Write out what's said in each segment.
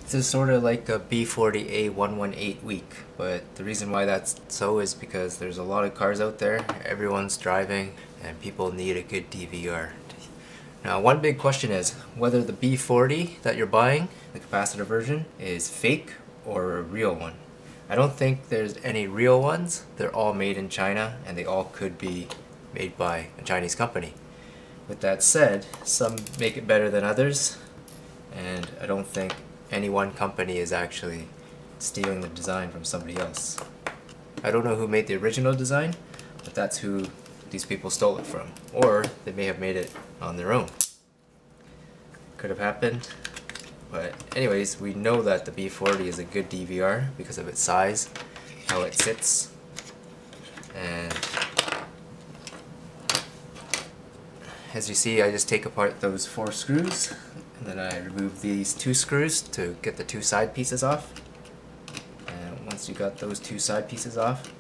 This is sort of like a B40 A118 week, but the reason why that's so is because there's a lot of cars out there, everyone's driving, and people need a good DVR. Now, one big question is whether the B40 that you're buying, the capacitor version, is fake or a real one. I don't think there's any real ones. They're all made in China, and they all could be made by a Chinese company. With that said, some make it better than others, and I don't think any one company is actually stealing the design from somebody else. I don't know who made the original design, but that's who these people stole it from. Or they may have made it on their own. Could have happened. But anyways, we know that the B40 is a good DVR because of its size, how it sits, and as you see, I just take apart those 4 screws, and then I remove these 2 screws to get the 2 side pieces off. And once you got those 2 side pieces off,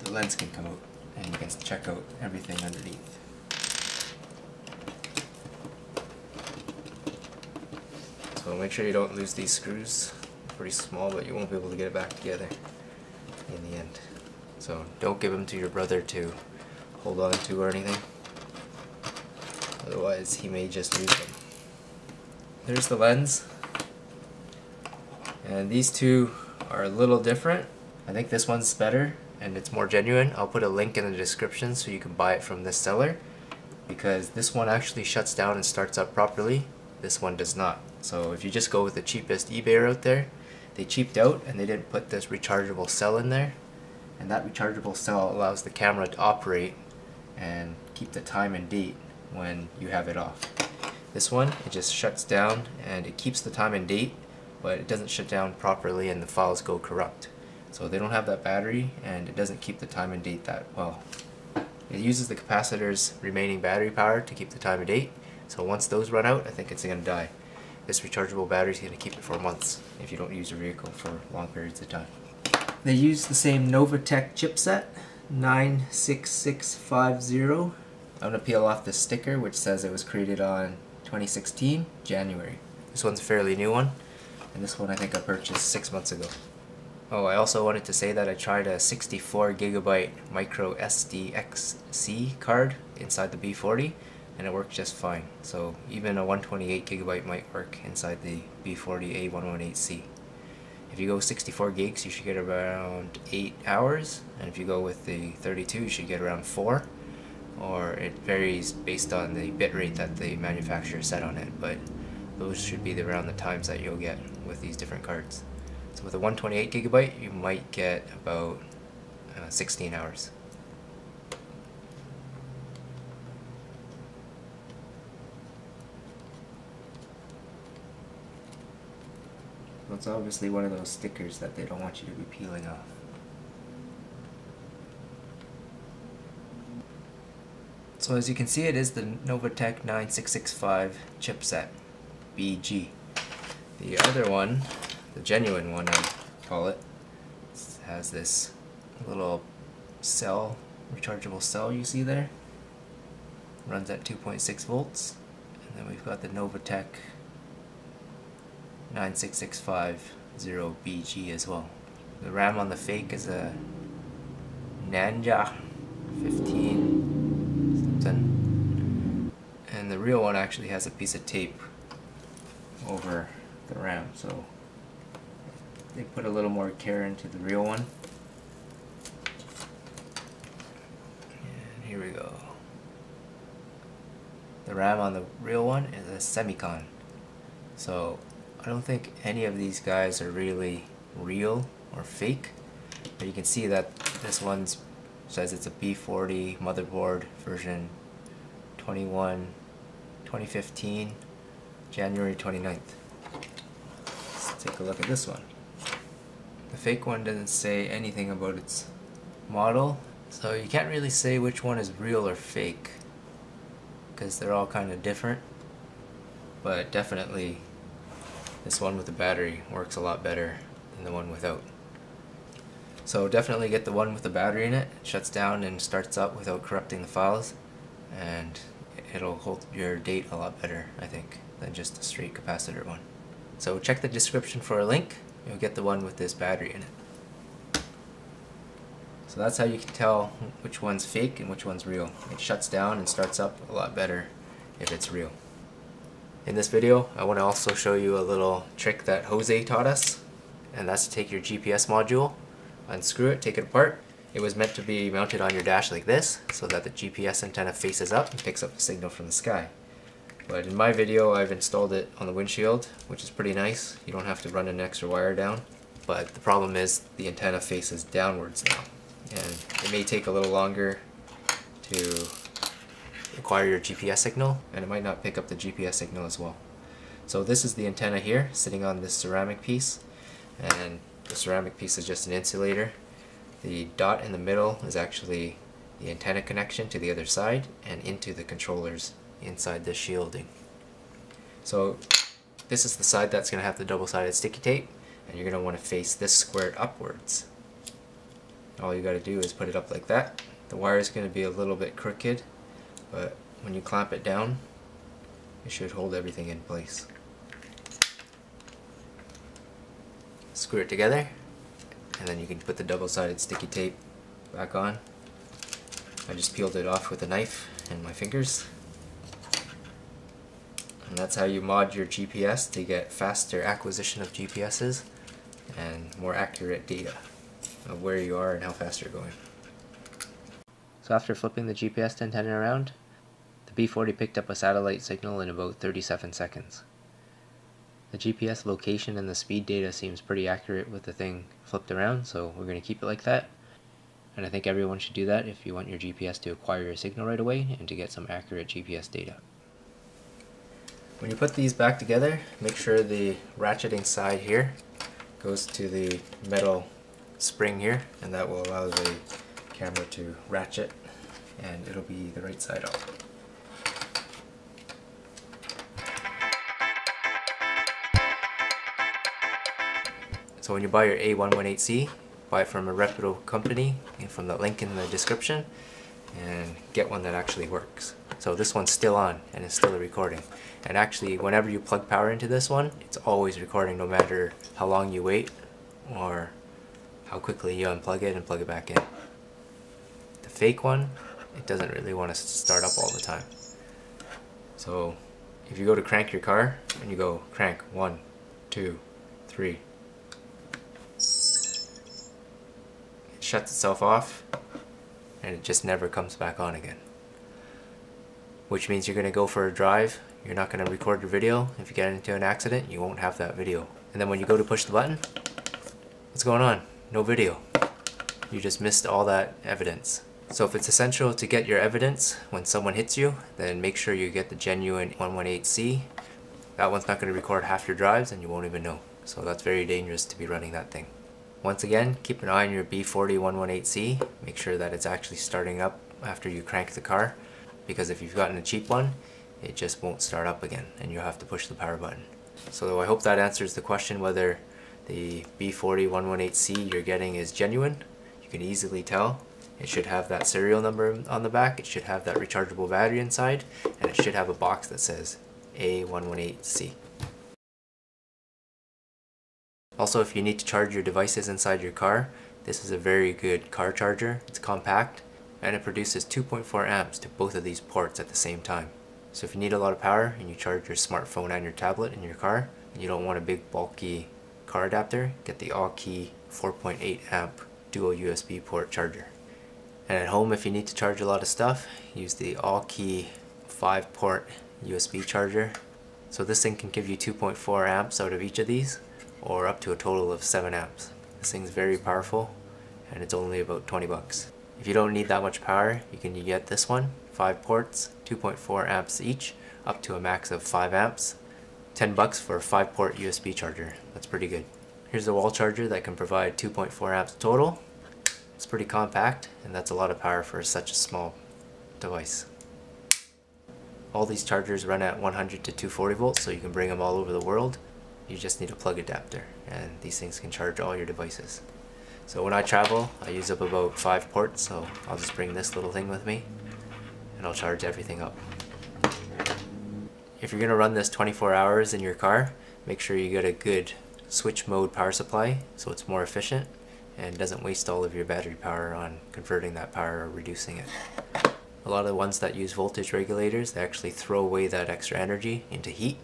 the lens can come out, and you can check out everything underneath. So make sure you don't lose these screws. They're pretty small, but you won't be able to get it back together in the end. So don't give them to your brother to hold on to or anything. Otherwise he may just lose them. There's the lens. And these two are a little different. I think this one's better and it's more genuine. I'll put a link in the description so you can buy it from this seller, because this one actually shuts down and starts up properly. This one does not. So if you just go with the cheapest eBayer out there, they cheaped out and they didn't put this rechargeable cell in there. And that rechargeable cell allows the camera to operate and keep the time and date when you have it off. This one, it just shuts down and it keeps the time and date, but it doesn't shut down properly and the files go corrupt. So they don't have that battery and it doesn't keep the time and date that well. It uses the capacitor's remaining battery power to keep the time and date. So once those run out, I think it's going to die. This rechargeable battery is going to keep it for months if you don't use your vehicle for long periods of time. They use the same Novatech chipset, 96650. I'm going to peel off the sticker which says it was created on 2016, January. This one's a fairly new one, and this one I think I purchased 6 months ago. Oh, I also wanted to say that I tried a 64GB micro SDXC card inside the B40, and it worked just fine. So even a 128GB might work inside the B40 A118C. If you go 64 gigs, you should get around 8 hours, and if you go with the 32, you should get around 4. Or it varies based on the bit rate that the manufacturer set on it, but those should be around the times that you'll get with these different cards. So with a 128GB, you might get about 16 hours. It's obviously one of those stickers that they don't want you to be peeling off. So as you can see, it is the Novatech 9665 chipset, BG. The other one, the genuine one I call it, has this little cell, rechargeable cell you see there. Runs at 2.6 volts. And then we've got the Novatech 96650BG as well. The RAM on the fake is a Nanja 15 something, and the real one actually has a piece of tape over the RAM, so they put a little more care into the real one. And here we go. The RAM on the real one is a semicon, so I don't think any of these guys are really real or fake, but you can see that this one says it's a B40 motherboard version 2015, January 29th. Let's take a look at this one. The fake one doesn't say anything about its model, so you can't really say which one is real or fake because they're all kind of different, but definitely this one with the battery works a lot better than the one without. So definitely get the one with the battery in it. It shuts down and starts up without corrupting the files, and it'll hold your date a lot better, I think, than just a straight capacitor one. So check the description for a link. You'll get the one with this battery in it. So that's how you can tell which one's fake and which one's real. It shuts down and starts up a lot better if it's real. In this video, I want to also show you a little trick that Jose taught us, and that's to take your GPS module, unscrew it, take it apart. It was meant to be mounted on your dash like this, so that the GPS antenna faces up and picks up the signal from the sky. But in my video, I've installed it on the windshield, which is pretty nice. You don't have to run an extra wire down. But the problem is the antenna faces downwards now, and it may take a little longer to acquire your GPS signal, and it might not pick up the GPS signal as well. So this is the antenna here, sitting on this ceramic piece, and the ceramic piece is just an insulator. The dot in the middle is actually the antenna connection to the other side and into the controllers inside the shielding. So this is the side that's going to have the double-sided sticky tape, and you're going to want to face this squared upwards. All you got to do is put it up like that. The wire is going to be a little bit crooked, but when you clamp it down, it should hold everything in place. Screw it together, and then you can put the double-sided sticky tape back on. I just peeled it off with a knife and my fingers. And that's how you mod your GPS to get faster acquisition of GPSs and more accurate data of where you are and how fast you're going. So after flipping the GPS antenna around, the B40 picked up a satellite signal in about 37 seconds. The GPS location and the speed data seems pretty accurate with the thing flipped around, so we're going to keep it like that. And I think everyone should do that if you want your GPS to acquire your signal right away and to get some accurate GPS data. When you put these back together, make sure the ratcheting side here goes to the metal spring here, and that will allow the camera to ratchet, and it'll be the right side up. So when you buy your A118C, buy it from a reputable company and from the link in the description, and get one that actually works. So this one's still on and it's still recording. And actually, whenever you plug power into this one, it's always recording no matter how long you wait or how quickly you unplug it and plug it back in. The fake one, it doesn't really want to start up all the time. So if you go to crank your car and you go crank 1, 2, 3, it shuts itself off and it just never comes back on again. Which means you're going to go for a drive, you're not going to record your video. If you get into an accident, you won't have that video. And then when you go to push the button, what's going on? No video. You just missed all that evidence. So if it's essential to get your evidence when someone hits you, then make sure you get the genuine 118C. That one's not going to record half your drives and you won't even know. So that's very dangerous to be running that thing. Once again, keep an eye on your B40 118C. Make sure that it's actually starting up after you crank the car, because if you've gotten a cheap one, it just won't start up again and you'll have to push the power button. So I hope that answers the question whether the B40 118C you're getting is genuine. You can easily tell. It should have that serial number on the back, it should have that rechargeable battery inside, and it should have a box that says A118C. Also, if you need to charge your devices inside your car, this is a very good car charger. It's compact and it produces 2.4 amps to both of these ports at the same time. So if you need a lot of power and you charge your smartphone and your tablet in your car, and you don't want a big bulky car adapter, get the all-key 4.8 amp dual USB port charger. And at home, if you need to charge a lot of stuff, use the all-key 5-port USB charger. So this thing can give you 2.4 amps out of each of these, or up to a total of 7 amps. This thing's very powerful, and it's only about 20 bucks. If you don't need that much power, you can get this one, 5 ports, 2.4 amps each, up to a max of 5 amps. 10 bucks for a 5-port USB charger. That's pretty good. Here's a wall charger that can provide 2.4 amps total. It's pretty compact, and that's a lot of power for such a small device. All these chargers run at 100 to 240 volts, so you can bring them all over the world. You just need a plug adapter, and these things can charge all your devices. So when I travel, I use up about 5 ports, so I'll just bring this little thing with me, and I'll charge everything up. if you're going to run this 24 hours in your car, make sure you get a good switch mode power supply so it's more efficient and doesn't waste all of your battery power on converting that power or reducing it. A lot of the ones that use voltage regulators, they actually throw away that extra energy into heat.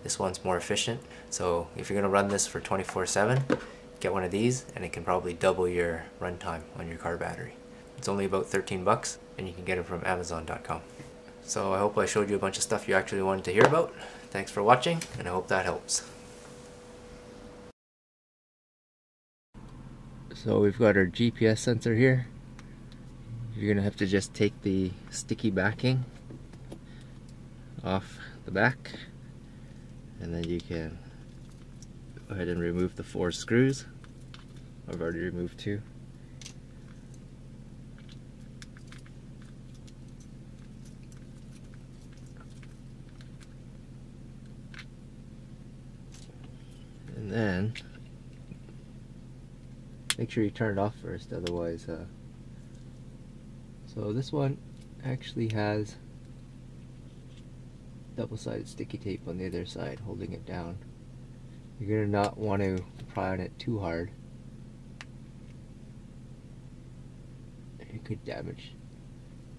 This one's more efficient, so if you're going to run this for 24/7, get one of these and it can probably double your runtime on your car battery. It's only about 13 bucks and you can get it from Amazon.com. So I hope I showed you a bunch of stuff you actually wanted to hear about. Thanks for watching, and I hope that helps. So we've got our GPS sensor here. You're going to have to just take the sticky backing off the back, and then you can go ahead and remove the 4 screws. I've already removed 2. And then make sure you turn it off first, otherwise so this one actually has double-sided sticky tape on the other side holding it down. You're gonna not want to pry on it too hard. It could damage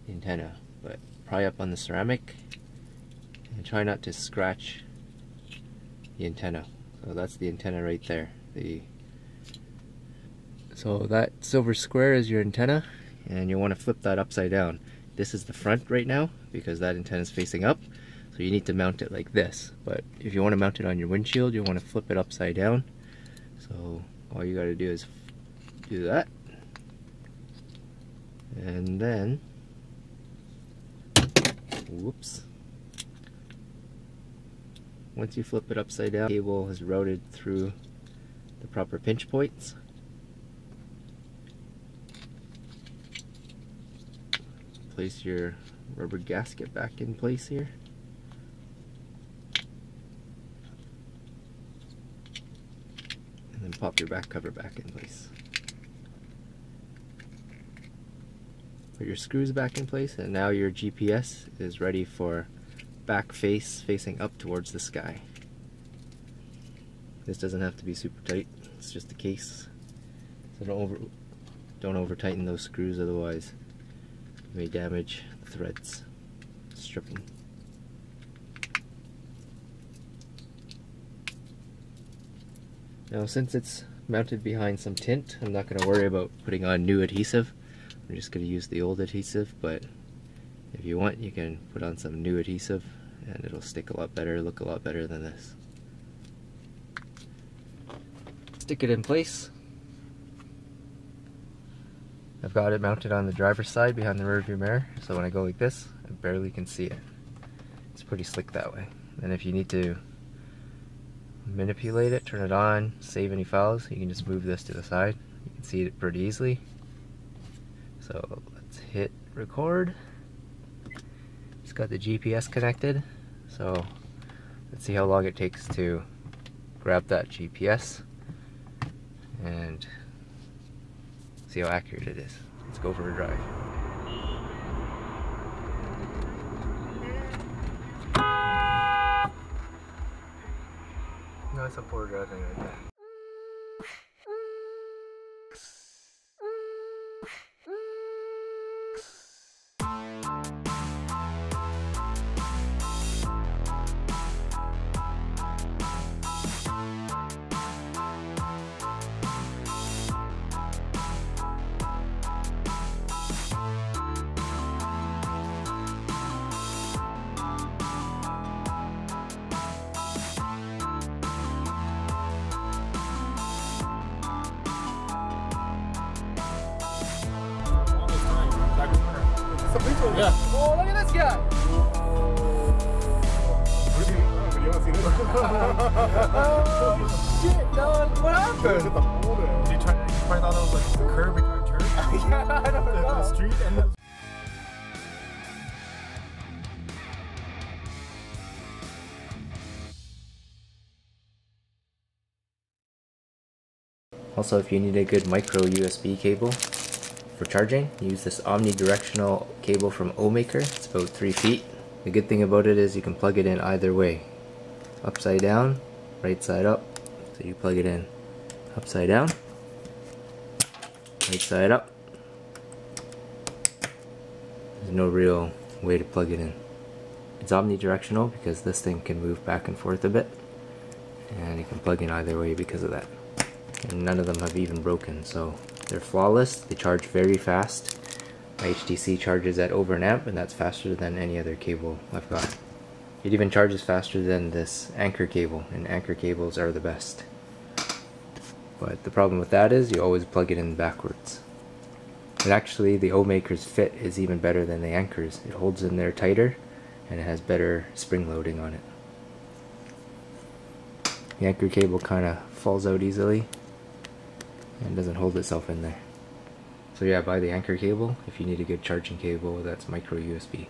the antenna, but pry up on the ceramic and try not to scratch the antenna. So that's the antenna right there. So that silver square is your antenna, and you want to flip that upside down. This is the front right now because that antenna is facing up, so you need to mount it like this. But if you want to mount it on your windshield, you want to flip it upside down. So all you got to do is do that, and then whoops. Once you flip it upside down, the cable is routed through the proper pinch points. Place your rubber gasket back in place here. And then pop your back cover back in place. Put your screws back in place, and now your GPS is ready for back facing up towards the sky. This doesn't have to be super tight, it's just a case. So don't over tighten those screws, otherwise you may damage the threads. Strip them. Now since it's mounted behind some tint, I'm not going to worry about putting on new adhesive. I'm just going to use the old adhesive, but if you want, you can put on some new adhesive and it'll stick a lot better, look a lot better than this. Stick it in place. I've got it mounted on the driver's side behind the rear view mirror, so when I go like this, I barely can see it. It's pretty slick that way. And if you need to manipulate it, turn it on, save any files, you can just move this to the side. You can see it pretty easily. So let's hit record. It's got the GPS connected, so let's see how long it takes to grab that GPS and see how accurate it is. Let's go for a drive. That's a poor driving right there. Yeah. Oh, look at this guy. Oh shit, Dylan, what happened? Did you try thought that was like the curb between turns? Yeah, I don't know. The street and the... Also, if you need a good micro USB cable for charging, use this omnidirectional cable from Omaker. It's about 3 feet. The good thing about it is you can plug it in either way. Upside down, right side up. So you plug it in upside down, right side up. There's no real way to plug it in. It's omnidirectional because this thing can move back and forth a bit, and you can plug in either way because of that. And none of them have even broken, so they're flawless. They charge very fast. My HTC charges at over an amp, and that's faster than any other cable I've got. It even charges faster than this Anker cable, and Anker cables are the best. But the problem with that is you always plug it in backwards. And actually the O-Maker's fit is even better than the Anker's. It holds in there tighter, and it has better spring loading on it. The Anker cable kind of falls out easily and doesn't hold itself in there. So yeah, buy the Anker cable if you need a good charging cable that's micro USB.